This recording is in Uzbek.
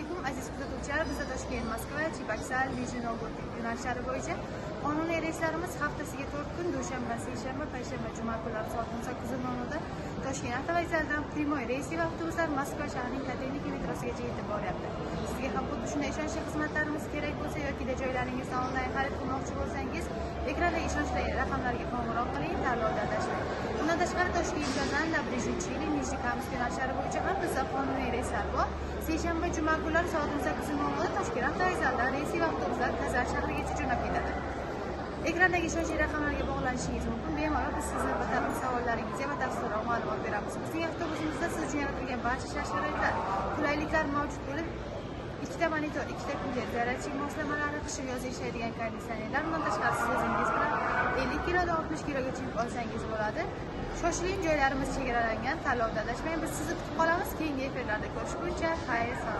alaykum aziz kuzatuvchilar. Bizda Toshkent, Moskva, Cheboksar, Nijniy Novgorod yo'nalishlari bo'yicha qonuniy reyslarimiz haftasiga 4 kun dushanba, seshanba, payshanba, juma kunlari soat 18:00 da Toshkent avtovokzalidan primoy reysli avtobuslar Moskva shahrining Kateniki metrosigacha yetib boryapti. Sizga ham xuddi shunday ishonchli xizmatlarimiz kerak bo'lsa yoki joylaringizdan onlayn xarid qilmoqchi bo'lsangiz, ekranda ishonchli raqamlarga qo'ng'iroq qiling, tanlovda adashmang. Bundan tashqari Toshkentdan Brejnechili, Nijnikamsk yo'nalishlari bo'yicha ham bizda qonuniy reyslar bor. Seshanba, juma kunlari soat 18:00 da Toshkent avtovokzalidan reysli avtobuslar Kazan shahrigacha jo'nab ketadi. Ekrandagi ishonchli raqamlarga bog'lanishingiz mumkin. Bemalol biz sizni batafsil savollaringizga batafsilroq ma'lumot beramiz. Bizning avtobusimizda siz uchun yaratilgan barcha shart-sharoitlar, qulayliklar mavjud bo'lib, ikkita monitor, ikkita kuler, zaryadchik moslamalari, qishki yoz ishlaydigan konditsionerlar, bundan tashqari siz o'zingiz bilan 50 kilodan 60 kilogacha yuk olsangiz bo'ladi. Shoshiling, joylarimiz chegaralangan, tanlovda adashmang. Biz sizni kutib qolamiz. Keyingi efirlarda ko'rishguncha, xayr, salomat.